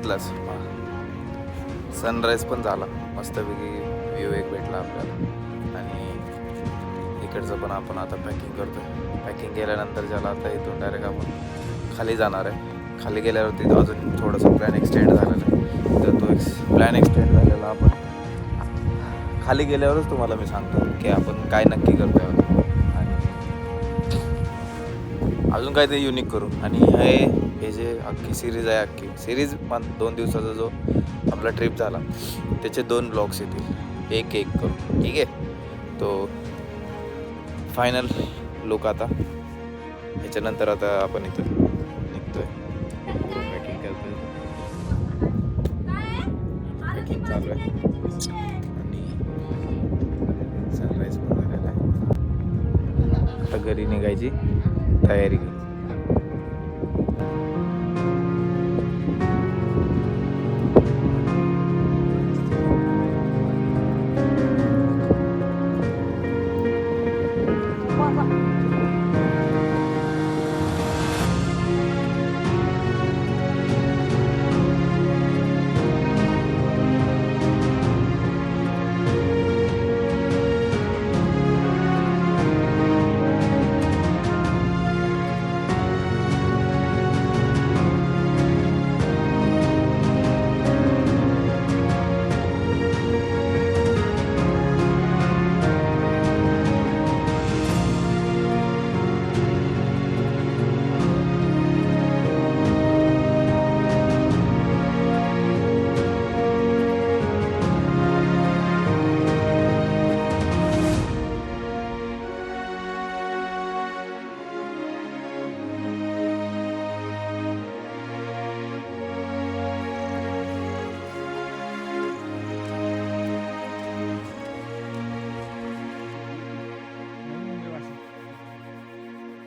बघितलास सनराईज पण झाला, मस्तपैकी व्ह्यू एक भेटला आपल्याला. आणि इकडचं पण आपण आता पॅकिंग करतोय. पॅकिंग केल्यानंतर ज्याला आता इथून डायरेक्ट आपण खाली जाणार आहे. खाली गेल्यावरती अजून थोडंसं प्लॅन एक्सटेंड झालेला आहे, तर तो प्लॅन एक्सटेंड झालेला आपण खाली गेल्यावरच तुम्हाला मी सांगतो की आपण काय नक्की करतोय आणि अजून काय ते युनिक करू. आणि हे जे अख्खी सिरीज आहे, अख्खी सिरीज 2 दिवसाचा जो आपला ट्रिप झाला त्याचे 2 ब्लॉग्स येतील, एक एक करू. ठीक आहे, तो फायनल लुक आता ह्याच्यानंतर. आता आपण इथं निघतोय, पॅकिंग करतोय, पॅकिंग चालू आहे आणि सनराईज पण झालेला आहे. आता घरी निघायची तयारी.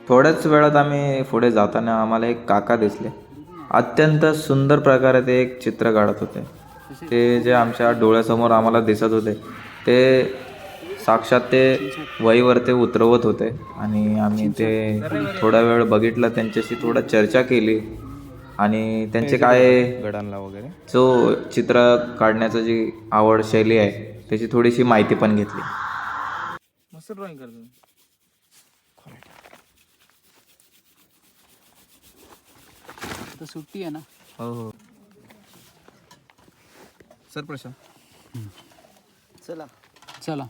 थोड्याच वेळात आम्ही पुढे जाताना आम्हाला एक काका दिसले. अत्यंत सुंदर प्रकारे ते एक चित्र काढत होते. ते जे आमच्या डोळ्यासमोर आम्हाला दिसत होते ते साक्षात ते वहीवर ते उतरवत होते. आणि आम्ही ते थोडा वेळ बघितलं, त्यांच्याशी थोडा चर्चा केली आणि त्यांचे काय गडांना वगैरे जो चित्र काढण्याचं जी आवड शैली आहे त्याची थोडीशी माहिती पण घेतली. मस्त ड्रॉइंग करतो. आता सुट्टी आहे ना. हो हो सर, प्रशांत चला चला.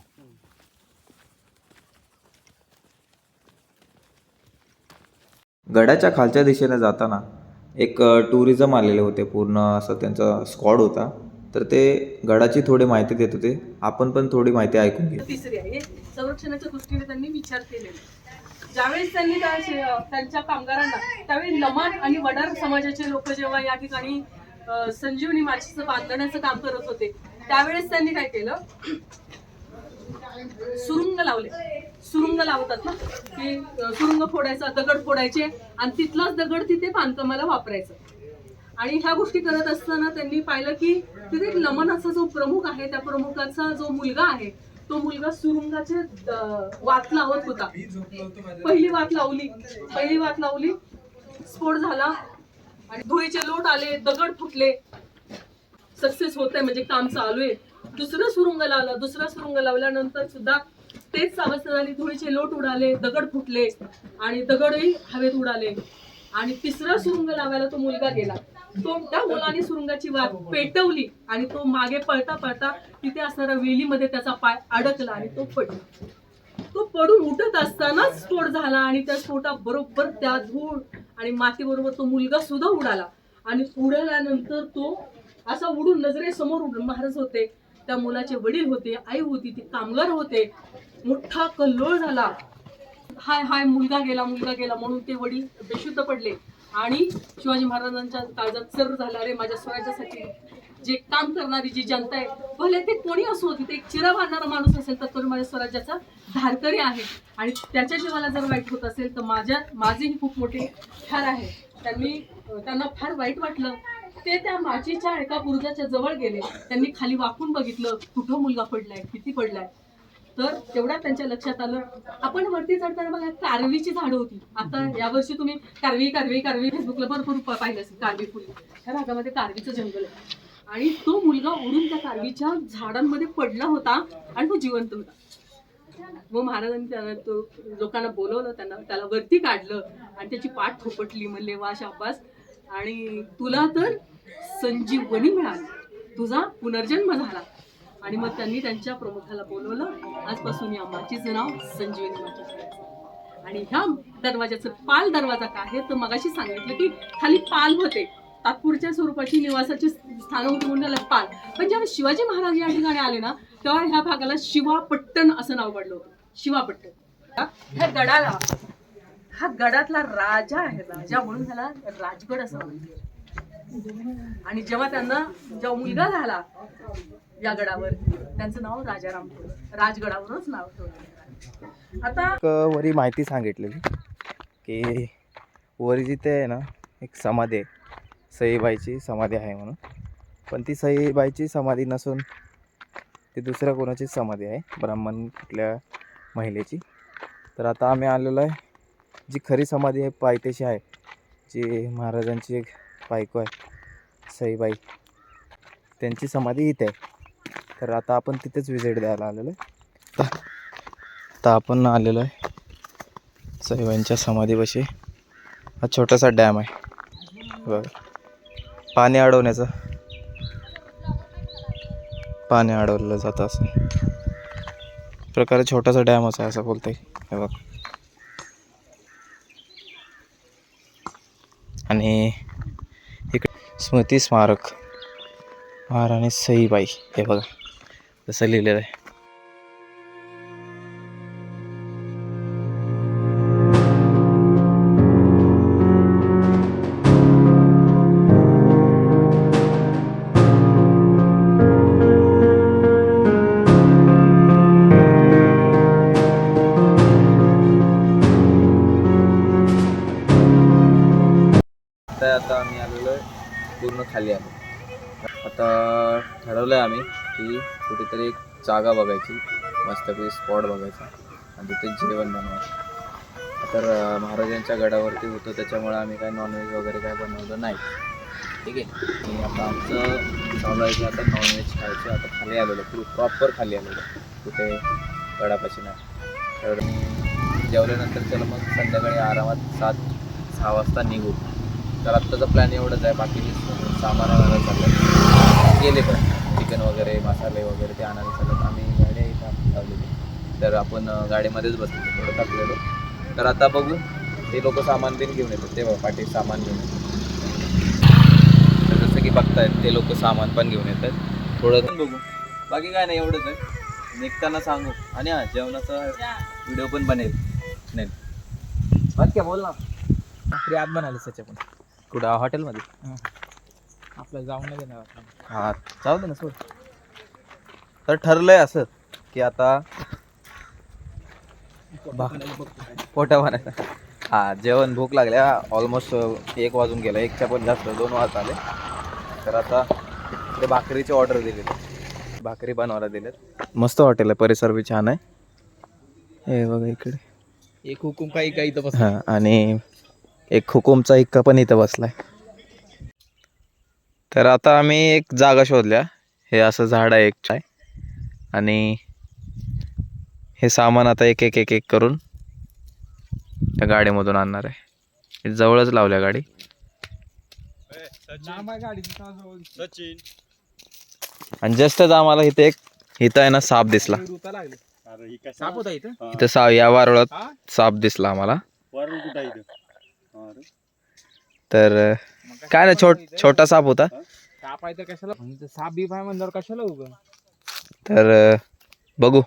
गडाच्या खालच्या दिशेने जाताना एक टुरिझम आलेले होते, पूर्ण असं त्यांचा स्क्वॉड होता. तर ते गडाची थोडी माहिती देत होते. आपण पण थोडी माहिती ऐकून घेऊ. तिसरी आहे संरक्षणाच्या दृष्टीने त्यांनी विचार केलेला. ज्यावेळेस त्यांनी त्यांच्या कामगारांना त्यावेळी लमाण आणि वडार समाजाचे लोक जेव्हा या ठिकाणी संजीवनी माचीचं बांधण्याचं काम करत होते त्यावेळेस त्यांनी काय केलं, सुरुंग लावले. सुरुंग लावतात ना, की सुरुंग फोडायचा, दगड फोडायचे आणि तिथलाच दगड तिथे बांधकामाला वापरायचं. आणि ह्या गोष्टी करत असताना त्यांनी पाहिलं की तिथे लमणाचा जो प्रमुख आहे त्या प्रमुखाचा जो मुलगा आहे तो मुलगा सुरुंगाचे वात लावत होता. पहिली वात लावली, स्फोट झाला आणि धुळीचे लोट आले, दगड फुटले. सक्सेस होतंय म्हणजे काम चालू आहे. दुसरा सुरुंग लावल्यानंतर सुद्धा तेच अवस्था झाली. धुळीचे लोट उडाले, दगड फुटले आणि दगडही हवेत उडाले. आणि तिसरा सुरुंग लावायला तो मुलगा गेला. तो त्या मुलाने सुरुंगाची वाट पेटवली आणि तो मागे पळता पळता तिथे असणाऱ्या वेलीमध्ये त्याचा पाय अडकला आणि तो पडला. तो पडून उठत असतानाच स्फोट झाला आणि त्या स्फोटाबरोबर त्या धूळ आणि माती बरोबर तो मुलगा सुद्धा उडाला. आणि उडाल्यानंतर तो असा उडून नजरेसमोर महाराज होते, त्या मुलाचे वडील होते, आई होती, ती कामगार होते. मोठा कल्लोळ झाला. हाय मुलगा गेला म्हणून ते वडील बेशुद्ध पडले. आणि शिवाजी महाराजांच्या काळजात सर्व झाला, अरे माझ्या स्वराज्यासाठी जे काम करणारी जी जनता आहे, भले ते कोणी असो, तिथे एक चिरा बांधणारा माणूस असेल तर तो माझ्या स्वराज्याचा धारकरी आहे. आणि त्याच्या जीवाला जर वाईट होत असेल तर माझेही खूप मोठे ठार आहे. त्यांना फार वाईट वाटलं. ते त्या माचीच्या एका बुरुजाच्या जवळ गेले. त्यांनी खाली वाकून बघितलं, कुठं मुलगा पडलाय, किती पडलाय. तर तेवढ्या त्यांच्या लक्षात आलं. आपण वरती चढताना बघा कारवीची झाडं होती. आता यावर्षी तुम्ही कारवी फेसबुकला भरपूर पाहिलं असेल. कारवी फुले त्या भागामध्ये कारवीचं जंगल आहे आणि तो मुलगा उडून त्या कारवीच्या झाडांमध्ये पडला होता आणि तो जिवंत होता. मग महाराजांनी तो लोकांना बोलवलं, त्याला वरती काढलं आणि त्याची पाठ थोपटली. म्हणले वा शाबास, आणि तुला तर संजीवनी मिळाली, तुझा पुनर्जन्म झाला. आणि मग त्यांनी त्यांच्या प्रमुखाला बोलवलं. आजपासून या माचीचं नाव संजीवनी माची ठेवायचं. आणि ह्या दरवाजाचं पाल दरवाजा काय आहे तर मगाशी सांगितलं की खाली पाल होते, तात्पुरत्या स्वरूपाची निवासाची स्थानं होती म्हणून त्याला पाल. पण जेव्हा शिवाजी महाराज या ठिकाणी आले ना तेव्हा ह्या भागाला शिवापट्टण असं नाव पडलं होतं. शिवापट्टण. ह्या गडाला, हा गडातला राजा आहे, राजा म्हणून त्याला राजगड असं म्हणतात. आणि जेव्हा मुलगा झाला या गडावर त्यांचं नाव राजाराम ठेवलं. राजगडावरच नाव ठेवलं. आता वरी माहिती सांगितलेली की वरी जिथे आहे ना एक समाधी आहे, सईबाईची समाधी आहे म्हणून. पण ती सईबाईची समाधी नसून ती दुसऱ्या कोणाचीच समाधी आहे, ब्राह्मण कुठल्या महिलेची. तर आता आम्ही आलेलो आहे, जी खरी समाधी आहे पायथ्याशी आहे, जी महाराजांची एक बायको आहे सईबाई, त्यांची समाधी इथे आहे. तर आता आपण तिथेच व्हिजिट द्यायला आलेलो आहे. आता आपण आलेलो आहे सईबाईंच्या समाधीपाशी. हा छोटासा डॅम आहे बघा, पाणी अडवलं जातं असं प्रकारे छोटासा डॅम असा असं बोलता येईल. हे बघ, आणि इकडे स्मृती स्मारक महाराणी सईबाई, हे बघा तसं लिहिलेलं आहे. आता आम्ही आलेलो पूर्ण खाली आलो. आता ठरवलं आहे आम्ही की कुठेतरी एक जागा बघायची, मस्तपैकी स्पॉट बघायचा आणि तिथे जेवण बनवायचं. तर महाराजांच्या गडावरती होतं त्याच्यामुळे आम्ही काय नॉनव्हेज वगैरे काय बनवलं नाही. ठीक आहे. आणि आता आमचं चालू आहे की आता नॉनव्हेज खायचं. आता खाली आलेलो, प्रॉपर खाली आलेलो, कुठे गडापाशी नाही. तर जेवल्यानंतर चला मग संध्याकाळी आरामात 7-6 वाजता निघू. तर आत्ताचा प्लॅन एवढंच आहे, बाकी सामान आणायला चाललं गेले पण चिकन वगैरे मसाले वगैरे ते आणायला चाललं. आम्ही गाडी इथं लावलेली, तर आपण गाडीमध्येच बसलो, थोडं टाकलेलो. तर आता बघू, ते लोक सामान बिन घेऊन येतात, ते पाठी सामान घेऊन येतात. तर जसं की बघतायत ते लोक सामान पण घेऊन येतात, थोडं पण बघू. बाकी काय नाही, एवढंच आहे. निघताना सांगू. आणि हां, जेवणाचा व्हिडिओ पण बनेल. नाही बात क्या बोल ना, फ्री आत बनायला त्याच्या पण कुठं हॉटेलमध्ये आपल्याला जाऊन नाही देणार. हां जाऊ दे ना सोड. तर ठरलंय असं की आता पोटा बनायचं. हां जेवण भूक लागल्या, ऑलमोस्ट 1 वाजून गेला, 1च्या पण जास्त 2 वाजता आले. तर आता ते भाकरीची ऑर्डर दिली, भाकरी बनवायला दिलेत. मस्त हॉटेल आहे, परिसर बी छान आहे. हे बघा इकडे एक हुकूम काही इथं बस. हां, आणि एक हुकुमचा इक्का पण इथं बसलाय. तर आता आम्ही एक जागा शोधल्या. हे असं झाड आहे एक चाय, आणि हे सामान आता एक एक एक एक करून त्या गाडीमधून आणणार आहे. जवळच लावल्या गाडी. आणि जस्टच आम्हाला इथं आहे ना साप दिसला. साप होता इथं. इथं या वारुळात साप दिसला आम्हाला. तर काय ना छोटा साप होता. साप आहे तर कशाला, साप बीप आहे म्हणल्यावर कशाला उगं. तर बघू.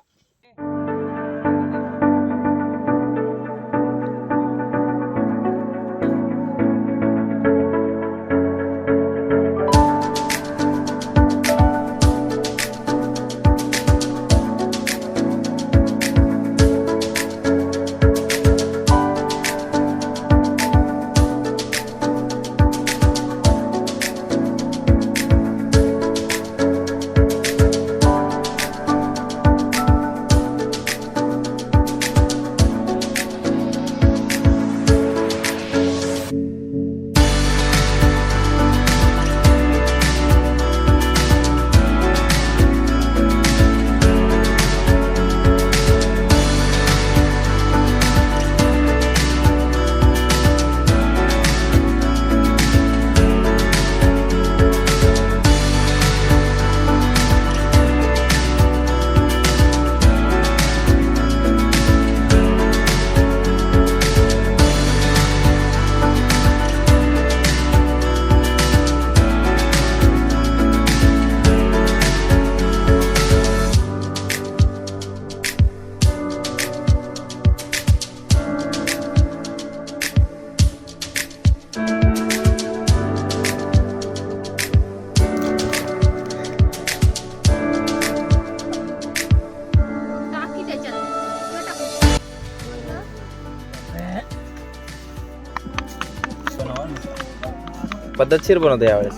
पद्धतशीर बनवतो यावेळेस.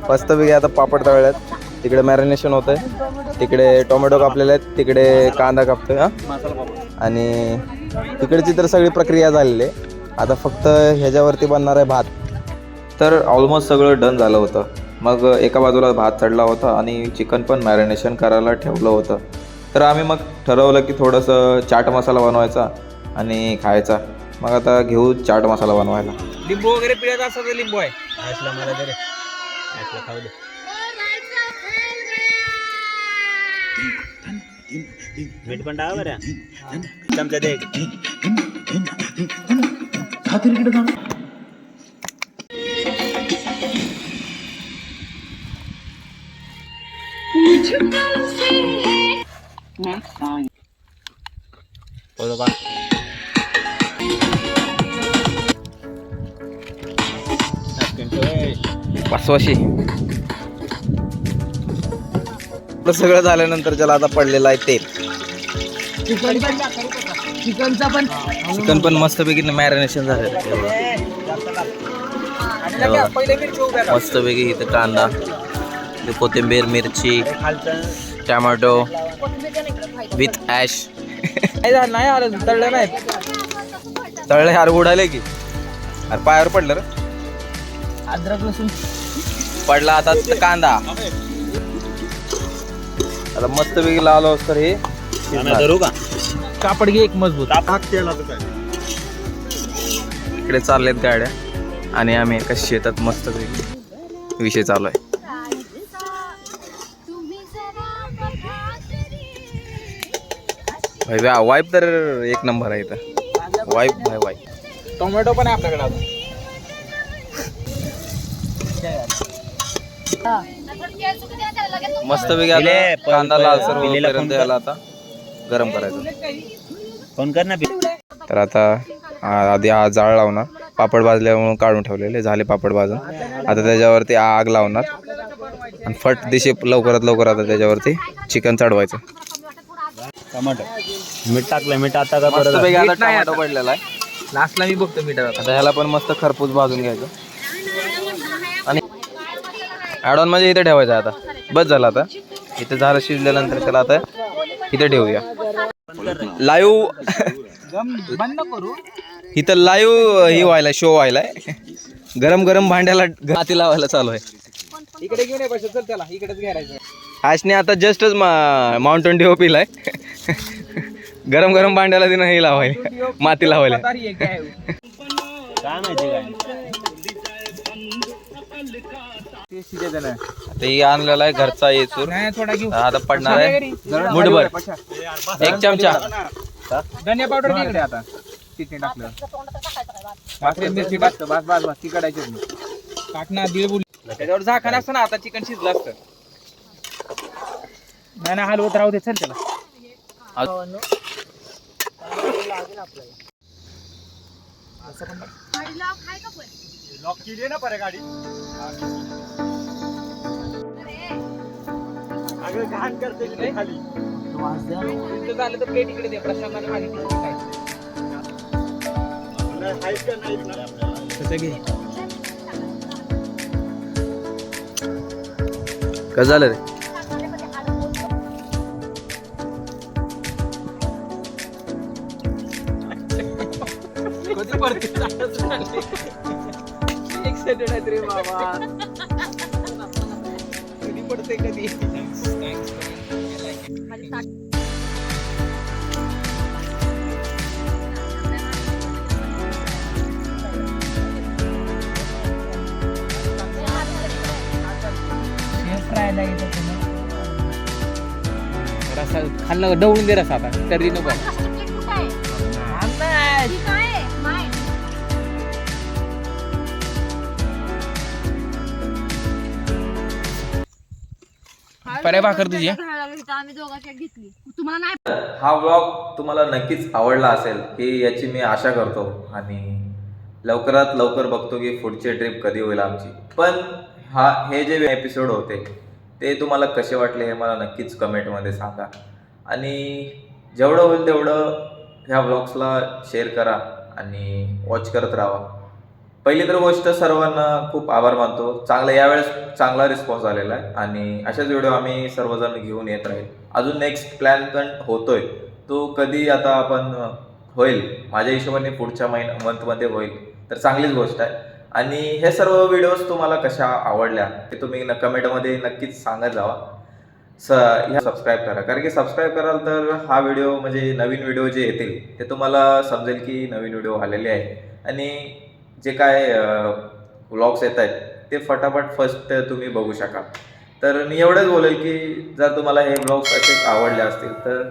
मस्तपैकी आता पापड तळल्यात, तिकडे मॅरिनेशन होतं आहे, तिकडे टोमॅटो कापलेले आहेत, तिकडे कांदा कापतोय हा, आणि तिकडची तर सगळी प्रक्रिया झालेली आहे. आता फक्त ह्याच्यावरती बनणार आहे भात. तर ऑलमोस्ट सगळं डन झालं होतं. मग एका बाजूला भात चढला होता आणि चिकन पण मॅरिनेशन करायला ठेवलं होतं. तर आम्ही मग ठरवलं की थोडंसं चाट मसाला बनवायचा आणि खायचा. मग आता घेऊ चाट मसाला बनवायला. लिंबू वगैरे पिळायचं असं तर लिंबू आहे. मला दे रे, खाऊ दे. मीठ पण टाका बरं, चमचा दे. पाचवाशी सगळं झाल्यानंतर त्याला आता पडलेलं आहे तेल. चिकन पण मस्तपैकी मॅरिनेशन झालेलं आहे. मस्तपैकी इथं कांदा, इथे कोथिंबीर, मिरची, टोमॅटो विथ ॲश. नाही आलं तळलं नाही. तळले हार उडाले की, अरे पायावर पडलं रे. अद्रक लसूण पडला आता कांदा. आता मस्तपैकी लाल तर हे धरू का. कापड घे एक मजबूत. इकडे चाललेत गाड्या आणि आम्ही एका शेतात मस्तपैकी विषय चालू आहे. वाईफ तर एक नंबर आहे इथं. वाईफ भाई वाईफ. टोमॅटो पण आहे आपल्याकडे अजून. मस्तपैकी आता कांदा लालसर होईपर्यंत याला आता गरम करायचं. फोन कर ना. तर आता आधी हा जाळ लावणार. पापड भाजल्यामुळे काढून ठेवलेले झाले पापड भाजून. आता त्याच्यावरती आग लावणार आणि फट दिशे लवकर आता त्याच्यावरती चिकन चढवायचं. टमाटर मीठ टाकलं. मीठ आता का मस्तपैकी आता टमाटो पडलेला आहे. लास्टला मी बघतो मीठ. आता ह्याला पण मस्त खरपूस भाजून घ्यायचं आणि ॲडॉन म्हणजे इथे ठेवायचं. आता बस झालं. आता इथे झालं शिजल्यानंतर त्याला आता इथे ठेवूया. लाईव्ह बंद करू. इथं लाईव्ह ही व्हायला शो व्हायलाय. गरम भांड्याला हाती लावायला चालू आहे. इकडे घेऊन ये पैसे. चल त्याला इकडेच घ्यायचं. आशने आता जस्टच माउंटन ड्यू पिलाय. गरम भांड्याला तिनं हे लावायला, माती लावायला. काय माहिती काय ते आणलेला आहे घरचा येसूर. थोडा घेऊ. आता पडणार आहे मुठभर. एक चमचा धनिया पावडर इकडे. आता चिकन टाकलं. मिरची टाकतं. बस ती काढायची टाकणार. दीड बुल त्याच्यावर झाकण असतं ना. आता चिकन शिजलं असतं. नाही हलवत राहू दे. चल त्याला. लॉक केली ना परे गाडी. अगं घाण करते की खाली. झालं तर प्लेट इकडे दे. प्रशांत मागितलं घे. कसं झालं रे. कधी पडते एक्साइटेड आहेत रे बाबा. कधी पडते कधी. रसा खाल्लं डवळून दे. रसा आता तरी नको. पर्याय भाकर तुझी. हा व्लॉग तुम्हाला नक्कीच आवडला असेल ही याची मी आशा करतो. आणि लवकरात लवकर बघतो की पुढची ट्रिप कधी होईल आमची. पण हे जे एपिसोड होते ते तुम्हाला कसे वाटले हे मला नक्कीच कमेंटमध्ये सांगा. आणि जेवढं होईल तेवढं ह्या व्लॉग्सला शेअर करा आणि वॉच करत राहा. पहिली तर गोष्ट सर्वांना खूप आभार मानतो. चांगला यावेळेस चांगला रिस्पॉन्स आलेला आहे आणि अशाच व्हिडिओ आम्ही सर्वजण घेऊन येत राहील. अजून नेक्स्ट प्लॅन पण होतोय, तो कधी आता आपण होईल माझ्या हिशोबाने पुढच्या मंथमध्ये होईल तर चांगलीच गोष्ट आहे. आणि हे सर्व व्हिडिओज तुम्हाला कशा आवडल्या ते तुम्ही कमेंटमध्ये नक्कीच सांगत जावा. ह्या सबस्क्राईब करा, कारण की सबस्क्राईब कराल तर हा व्हिडिओ म्हणजे नवीन व्हिडिओ जे येतील ते तुम्हाला समजेल की नवीन व्हिडिओ आलेले आहे. आणि जे काय व्लॉग्स येत आहेत ते फटाफट फर्स्ट तुम्ही बघू शकाल. तर मी एवढंच बोलेल की जर तुम्हाला हे व्लॉग्स असे आवडले असतील तर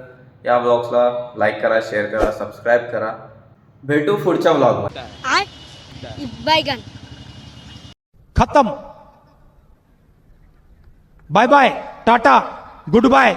या व्लॉग्सला लाईक करा, शेअर करा, सबस्क्राईब करा. भेटू पुढच्या व्लॉगमध्ये. बैगन खत्म. Bye bye, tata, good bye.